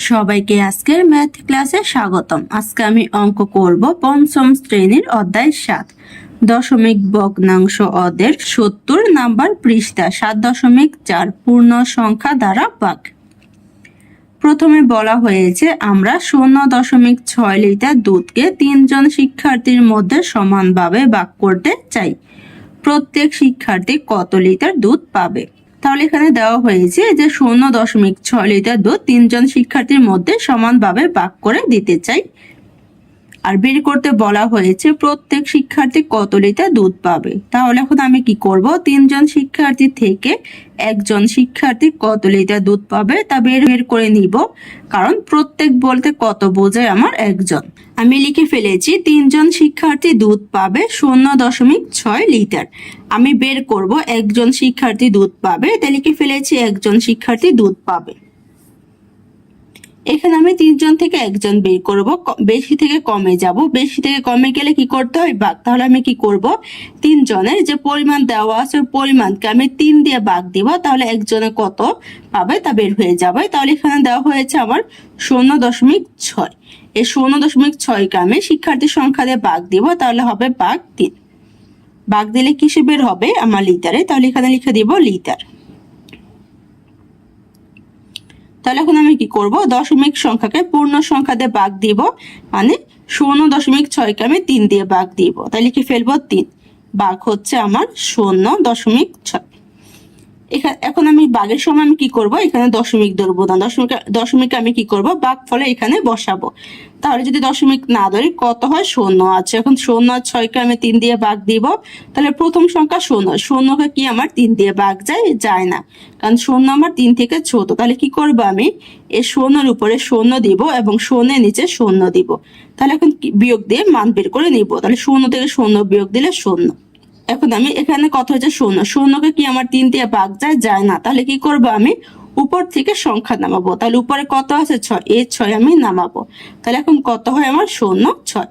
সবাইকে আজকের ম্যাথ ক্লাসে স্বাগতম। আজকে আমি অঙ্ক করব পঞ্চম শ্রেণীর অধ্যায় 7 দশমিক ভগ্নাংশ অদের 70 নাম্বার পৃষ্ঠা 7.4 পূর্ণ সংখ্যা দ্বারা ভাগ। প্রথমে বলা হয়েছে আমরা 0.6 লিটার দুধকে 3 জন শিক্ষার্থীর মধ্যে সমানভাবে ভাগ করতে চাই। প্রত্যেক শিক্ষার্থী কত লিটার দুধ পাবে? তাহলে এখানে দেওয়া হয়েছে যে 0.6 লিটার দুধ 3 জন শিক্ষার্থীর মধ্যে সমানভাবে ভাগ করে দিতে চাই। আর বের করতে বলা হয়েছে প্রত্যেক শিক্ষার্থী কত লিটার দুধ পাবে। তাহলে এখন আমি কি করব, 3 জন শিক্ষার্থী থেকে একজন শিক্ষার্থী কত লিটার দুধ পাবে তা বের করে নিব, কারণ প্রত্যেক বলতে কত বোঝায় আমার একজন। আমি লিখে ফেলেছি 3 জন শিক্ষার্থী দুধ পাবে 0.6 লিটার। আমি বের করব একজন শিক্ষার্থী দুধ পাবে, তাই লিখে ফেলেছি একজন শিক্ষার্থী দুধ পাবে। এখানে আমি 3 জন থেকে একজন বের করব, বেশি থেকে কমে যাব। বেশি থেকে কমে গেলে কি করতে হয়, ভাগ। তাহলে আমি কি করব, 3 জনের যে পরিমাণ দেওয়া আছে পরিমাণকে আমি 3 দিয়ে ভাগ দিব, তাহলে একজনে কত পাবে তা বের হয়ে যাবে। তাহলে এখানে দেওয়া হয়েছে আমার 0.6। এই 0.6 কে আমি শিক্ষার্থীর সংখ্যা দিয়ে ভাগ দিব, তাহলে হবে ভাগ 3। ভাগ দিলে কিসে বের হবে, আমার লিটারে। তাহলে এখানে লিখে দিব লিটার। তাহলে এখন আমি কি করব, দশমিক সংখ্যাকে পূর্ণ সংখ্যা দিয়ে ভাগ দিব, মানে 0.6 কে আমি 3 দিয়ে ভাগ দিব। তাহলে লিখে ফেলবো 3 ভাগ হচ্ছে আমার 0.6। এখন আমি ভাগের সময় আমি কি করব, এখানে দশমিক ধরবো না। দশমিক আমি কি করব, ভাগ ফলে এখানে বসাবো। তাহলে যদি দশমিক না ধরি কত হয়, 0 আছে। এখন 0 আর 6 কে আমি 3 দিয়ে ভাগ দিব, তাহলে প্রথম সংখ্যা 0। 0 কি আমার 3 দিয়ে ভাগ যায় না, কারণ 0 আমার 3 থেকে ছোট। তাহলে কি করব, আমি এই 0 উপরে 0 দিব এবং 0 নিচে 0 দিব। তাহলে এখন বিয়োগ দিয়ে মান বের করে নিব। তাহলে 0 থেকে 0 বিয়োগ দিলে 0। এখন আমি এখানে কত হয়েছে 0। 0 কে কি আমার 3 দিয়ে ভাগ যায় না। তাহলে কি করব, আমি উপর থেকে সংখ্যা নামাবো। তাহলে উপরে কত আছে 6, এই 6 আমি নামাবো। তাহলে এখন কত হয় আমার 0.6।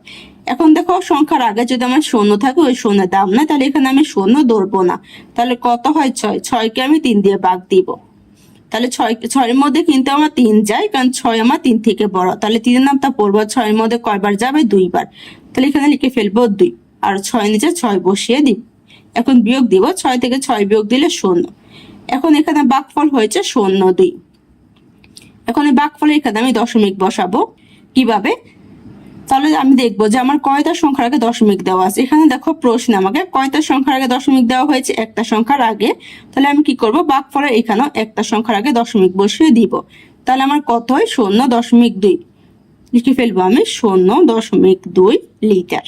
এখন দেখো সংখ্যার আগে যদি আমার 0 থাকে ওই 0 দাম নাই, তাহলে এখানে আমি 0 ধরবো না। তাহলে কত হয় 6। 6 কে আমি 3 দিয়ে ভাগ দিব। তাহলে 6 এর মধ্যে কিন্তু আমার 3 যায়, কারণ 6 আমার 3 থেকে বড়। তাহলে 3 এর নামটা পড়বো। 6 এর মধ্যে কয়বার যাবে, 2 বার। তাহলে এখানে লিখে ফেলবো 2 আর 6 নিচে 6 বসিয়ে দিব। এখন বিয়োগ দিব, 6 থেকে 6 বিয়োগ দিলে 0। এখন এখানে ভাগফল হয়েছে 0.2। এখন এই ভাগফলের এখানে আমি দশমিক বসাবো। কিভাবে, তাহলে আমি দেখবো যে আমার কয়টা সংখ্যার আগে দশমিক দেওয়া আছে। এখানে দেখো প্রশ্ন আমাকে কয়টা সংখ্যার আগে দশমিক দেওয়া হয়েছে, একটা সংখ্যার আগে। তাহলে আমি কি করব, ভাগফলের এখানেও একটা সংখ্যার আগে দশমিক বসিয়ে দিব। তাহলে আমার কত হয় 0.2 লিখে ফেলবো আমি 0.2 লিটার।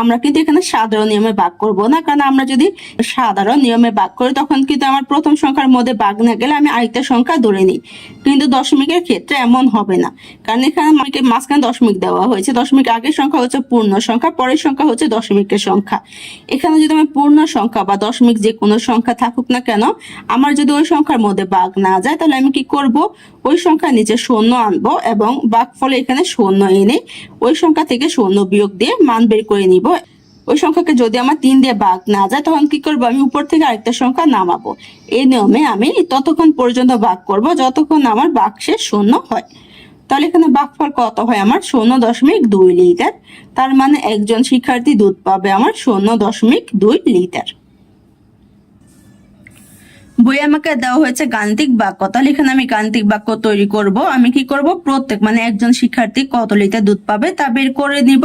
আমরা কিন্তু এখানে সাধারণ নিয়মে ভাগ করব না, কারণ আমরা যদি সাধারণ নিয়মে ভাগ করি তখন কিন্তু আমার প্রথম সংখ্যার মধ্যে ভাগ না গেলে আমি আরেকটা সংখ্যা ধরে নিই। কিন্তু দশমিকের ক্ষেত্রে এমন হবে না, কারণ এখানে আমাকে মাঝখানে দশমিক দেওয়া হয়েছে। দশমিক আগের সংখ্যা হচ্ছে পূর্ণ সংখ্যা, পরের সংখ্যা হচ্ছে দশমিকের সংখ্যা। এখানে যদি আমি পূর্ণ সংখ্যা বা দশমিক যে কোনো সংখ্যা থাকুক না কেন, আমার যদি ওই সংখ্যার মধ্যে ভাগ না যায়, তাহলে আমি কি করব, ওই সংখ্যার নিচে 0 আনবো এবং ভাগফলে এখানে 0 এনে ওই সংখ্যা থেকে 0 বিয়োগ দিয়ে মান বের করে নিব। ওই সংখ্যাকে যদি আমার 3 দিয়ে ভাগ না যায়, তখন কি করবো, আমি উপর থেকে আরেকটা সংখ্যা নামাবো। এই নিয়মে আমি ততক্ষণ পর্যন্ত ভাগ করব যতক্ষণ আমার ভাগশেষ 0 হয়। তাহলে এখানে ভাগফল কত হয় আমার 0.2 লিটার। তার মানে একজন শিক্ষার্থী দুধ পাবে আমার 0.2 লিটার। বই আমাকে দেওয়া হয়েছে গাণিতিক বাক্য। তাহলে এখানে আমি গাণিতিক বাক্য তৈরি করব। আমি কি করব, প্রত্যেক মানে একজন শিক্ষার্থী কত লিটার দুধ পাবে তা বের করে নিব।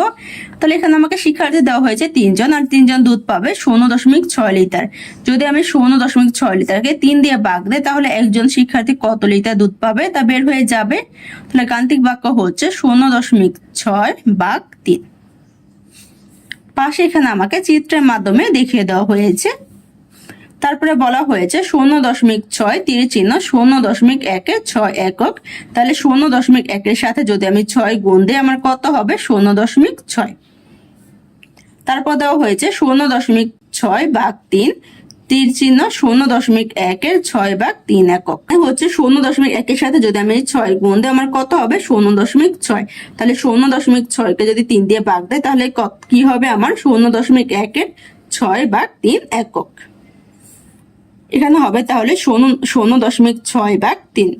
তাহলে এখানে আমাকে শিক্ষার্থী দেওয়া হয়েছে 3 জন, আর 3 জন দুধ পাবে 0.6 লিটার। যদি আমি 0.6 লিটারকে 3 দিয়ে ভাগ দেই, তাহলে একজন শিক্ষার্থী কত লিটার দুধ পাবে তা বের হয়ে যাবে। তাহলে গাণিতিক বাক্য হচ্ছে 0.6 ভাগ 3। পাশে এখানে আমাকে চিত্রের মাধ্যমে দেখিয়ে দেওয়া হয়েছে। তারপরে বলা হয়েছে 0.6 তীর চিহ্ন 0.1 6 একক। তাহলে 0.1 এর সাথে যদি আমি 6 গুণ দিই, আমার কত হবে 0.6। তারপর দেওয়া হয়েছে 0.6 ভাগ 3 তীর চিহ্ন 0.1 এর 6 ভাগ 3 একক। হচ্ছে 0.1 এর সাথে যদি আমি 6 গুণ দিই, আমার কত হবে 0.6। তাহলে 0.6 কে যদি 3 দিয়ে ভাগ দেয়, তাহলে কি হবে আমার 0.1 এর 6 ভাগ 3 একক। এখানে হবে তাহলে 0.6 ভাগ 3।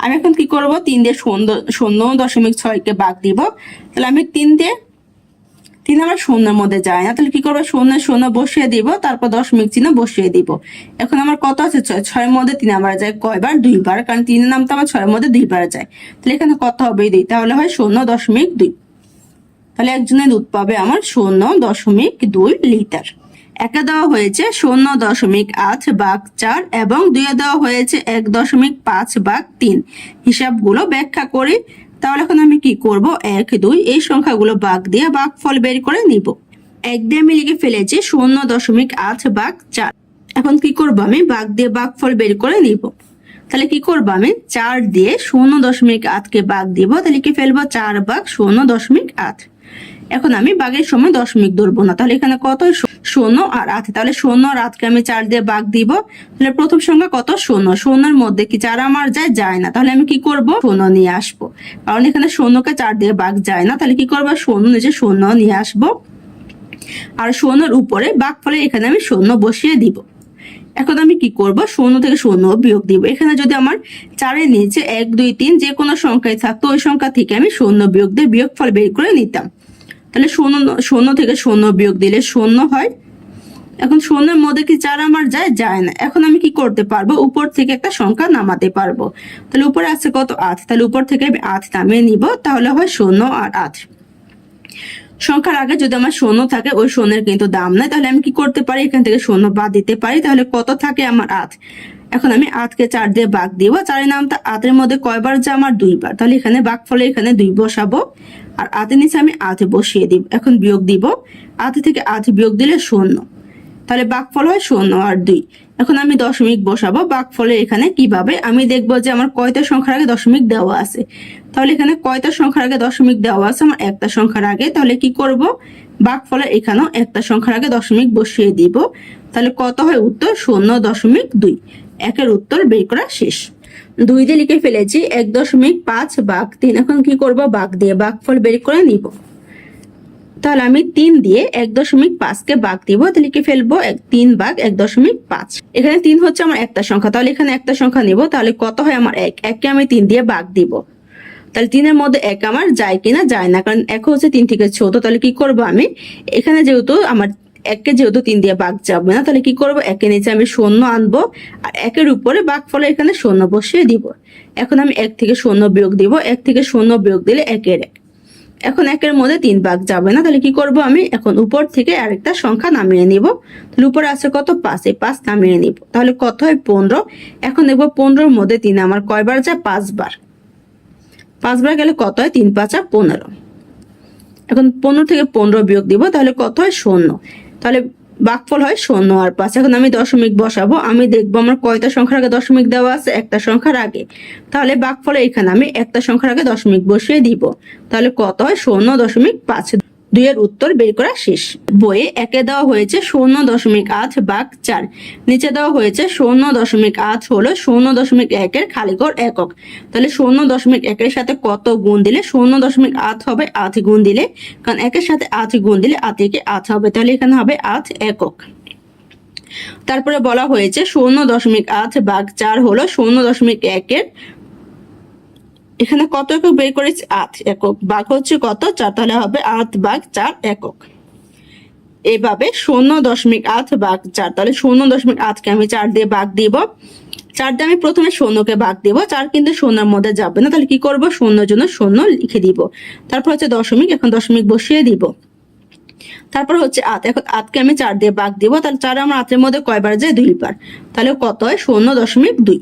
আমি এখন কি করব, 3 দিয়ে 0.6কে ভাগ দিব। তাহলে আমি 3 আমার শূন্যের মধ্যে যায় না, তাহলে কি করবো, 0 বসিয়ে দিব, তারপর দশমিক চিহ্ন বসিয়ে দিব। এখন আমার কত আছে, 6 মধ্যে 3 আবার যায় কয়বার, 2বার, কারণ 3 নাম তো আমার 6 মধ্যে 2বার যায়। তাহলে এখানে কত হবে 2, তাহলে হয় 0.2। তাহলে একজনের দুধ পাবে আমার 0.2 লিটার। একে দেওয়া হয়েছে 0.8 ভাগ 4 এবং 2 দেওয়া হয়েছে 1.5 ভাগ 3। হিসাবগুলো ব্যাখ্যা করি। তাহলে এখন আমি কি করব, 1, 2 এই সংখ্যাগুলো ভাগ দিয়ে ভাগফল বের করে নিব। 1 দিয়ে আমি লিখে ফেলেছি 0.8 ভাগ 4। এখন কি করব, আমি ভাগ দিয়ে ভাগফল বের করে নিব। তাহলে কি করব, আমি 4 দিয়ে 0.8কে ভাগ দিব, তাহলে কি ফেলবো 4 ভাগ 0.8। এখন আমি ভাগের সময় দশমিক ধরবো না, তাহলে এখানে কত, 0 আর 8। তাহলে 0 আর 8কে আমি 4 দিয়ে ভাগ দিব। তাহলে প্রথম সংখ্যা কত, 0। 0-এর মধ্যে কি 4 আমার যায় না, তাহলে আমি কি করব, 0 নিয়ে আসবো, কারণ এখানে 0কে 4 দিয়ে ভাগ যায় না। তাহলে কি করবো, 0 নিচে 0 নিয়ে আসবো, আর 0-এর উপরে ভাগফলে এখানে আমি 0 বসিয়ে দিব। এখন আমি কি করব, 0 থেকে 0 বিয়োগ দিব। এখানে যদি আমার 4-এর নিচে 1, 2, 3 যে কোনো সংখ্যায় থাকতো, ওই সংখ্যা থেকে আমি 0 বিয়োগ দিয়ে বিয়োগফল বের করে নিতাম। তাহলে 0 থেকে 0 বিয়োগ দিলে 0 হয়। এখন 0-এর মধ্যে কি 4 আমার যায় না। এখন আমি কি করতে পারবো, উপর থেকে একটা সংখ্যা নামাতে পারবো। তাহলে উপরে আছে কত, 8। তাহলে উপর থেকে আমি 8 নামিয়ে নিব, তাহলে হয় 0 আর 8। সংখ্যার আগে যদি আমার 0 থাকে, ওই 0-এর কিন্তু দাম নাই। তাহলে আমি কি করতে পারি, এখান থেকে 0 বাদ দিতে পারি। তাহলে কত থাকে আমার 8। এখন আমি 8কে 4 দিয়ে ভাগ দিব। 4-এর নামটা 8-এর মধ্যে কয়বার যায় আমার, 2বার। তাহলে এখানে ভাগফলে এখানে 2 বসাবো, আর 8-এর নিচে আমি 8 বসিয়ে দিব। এখন বিয়োগ দিব, 8 থেকে 8 বিয়োগ দিলে 0। তাহলে ভাগফল হয় 0 আর 2। এখন আমি দশমিক বসাবো। ভাগফলে এখানে কিভাবে আমি দেখবো যে আমার কয়টা সংখ্যার আগে দশমিক দেওয়া আছে। তাহলে এখানে কয়টা সংখ্যার আগে দশমিক দেওয়া আছে, আমার একটা সংখ্যার আগে। তাহলে কি করব, ভাগফলে এখানেও একটা সংখ্যার আগে দশমিক বসিয়ে দিব। তাহলে কত হয় উত্তর, 0.2। একের উত্তর বের করা শেষ। 2 দিয়ে লিখে ফেলেছি 1.5 ভাগ 3। এখন কি করব, ভাগ দিয়ে ভাগফল বের করে নিব। তাহলে আমি 3 দিয়ে 1.5কে ভাগ দিব। তাহলে কি ফেলবো, 3 ভাগ 1.5। এখানে 3 হচ্ছে আমার একটা সংখ্যা, তাহলে এখানে একটা সংখ্যা নিব। তাহলে কত হয় আমার 1। 1কে আমি 3 দিয়ে ভাগ দিব। তাহলে 3-এর মধ্যে 1 আমার যায় কিনা, যায় না, কারণ 1 হচ্ছে 3 থেকে ছোট। তাহলে কি করব, আমি এখানে যেহেতু আমার 1কে যেহেতু 3 দিয়ে ভাগ যাবে না, তাহলে কি করব, 1-এর নিচে আমি 0 আনবো, আর 1-এর উপরে ভাগফলে এখানে 0 বসিয়ে দিব। এখন আমি 1 থেকে 0 বিয়োগ দিব। 1 থেকে 0 বিয়োগ দিলে 1-এর 1। এখন 1-এর মধ্যে 3 ভাগ যাবে না, তাহলে কি করব, আমি এখন উপর থেকে আরেকটা সংখ্যা নামিয়ে নিব। তাহলে উপরে আছে কত, 5। এই 5 নামিয়ে নিব। তাহলে কত হয়, 15। এখন দেখবো 15-এর মধ্যে 3 আমার কয়বার যায়, 5 বার। 5 বার গেলে কত হয়, 3 5 15। এখন 15 থেকে 15 বিয়োগ দিব, তাহলে কত হয়, 0। তাহলে ভাগফল হয় 0 আর 5। এখন আমি দশমিক বসাবো। আমি দেখবো আমার কয়টা সংখ্যার আগে দশমিক দেওয়া আছে, একটা সংখ্যার আগে। তাহলে ভাগফলে এখানে আমি একটা সংখ্যার আগে দশমিক বসিয়ে দিব। তাহলে কত হয়, 0.5। 2 এর উত্তর বের করা শেষ। বইয়ে একে দেওয়া হয়েছে 0.8 ভাগ 4। নিচে দেওয়া হয়েছে 0.8 হলো 0.1 এর খালিঘর একক। তাহলে 0.1 এর সাথে কত গুণ দিলে 0.8 হবে, 8 গুণ দিলে, কারণ 1-এর সাথে 8 গুণ দিলে 8 হবে। তাহলে এখানে হবে 8 একক। তারপরে বলা হয়েছে 0.8 ভাগ 4 হলো 0.1 এর, এখানে কত একক বের করেছি, 8 একক। ভাগ হচ্ছে কত, 4। তাহলে হবে 8 ভাগ 4 একক। এইভাবে 0.8 ভাগ 4। তাহলে 0.8কে আমি 4 দিয়ে ভাগ দিব। 4 দিয়ে আমি প্রথমে 0কে ভাগ দিব। 4 কিন্তু 0-এর মধ্যে যাবে না, তাহলে কি করব, 0-এর জন্য 0 লিখে দিব। তারপর হচ্ছে দশমিক, এখন দশমিক বসিয়ে দিব। তারপর হচ্ছে 8। এখন 8কে আমি 4 দিয়ে ভাগ দিব। তাহলে 4 আমার 8-এর মধ্যে কয়বার যায়, 2 বার। তাহলে কত হয়, 0.2।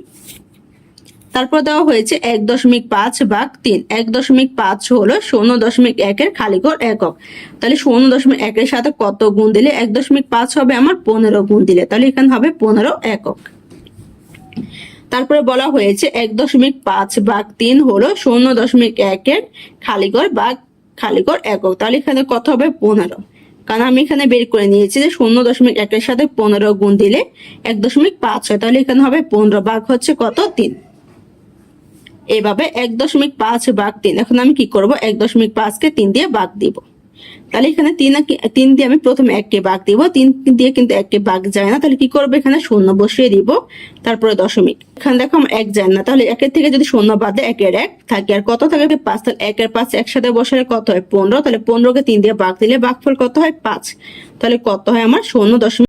তারপর দেওয়া হয়েছে 1.5 ভাগ 3। 1.5 হলো 0.1 এর খালিঘর একক। তাহলে 0.1 এর সাথে কত গুণ দিলে 1.5 হবে, আমার 15 গুণ দিলে। তাহলে এখানে হবে 15 একক। তারপরে বলা হয়েছে 1.5 ভাগ 3 হলো 0.1 এর খালিঘর একক। তাহলে এখানে কত হবে, 15। কারণ আমি এখানে বের করে নিয়েছি যে 0.1 এর সাথে 15 গুণ দিলে 1.5 হয়। তাহলে এখানে হবে 15 ভাগ হচ্ছে কত, 3। এভাবে 1.5 ভাগ 3। এখন আমি কি করব, 1.5কে 3 দিয়ে ভাগ দিব। তাহলে এখানে তিন দিয়ে আমি প্রথমে 1কে ভাগ দিব, 3 দিয়ে কিন্তু 1কে ভাগ যায় না, তাহলে কি করবো এখানে শূন্য বসিয়ে দিব, তারপরে দশমিক। এখানে দেখো আমার 1 যায় না, তাহলে 1-এর থেকে যদি শূন্য বাদে 1-এর 1 থাকে, আর কত থাকে 5, তাহলে 1-এর 5 একসাথে বসালে কত হয় 15, তাহলে 15কে 3 দিয়ে ভাগ দিলে ভাগফল কত হয় 5, তাহলে কত হয় আমার 0.5।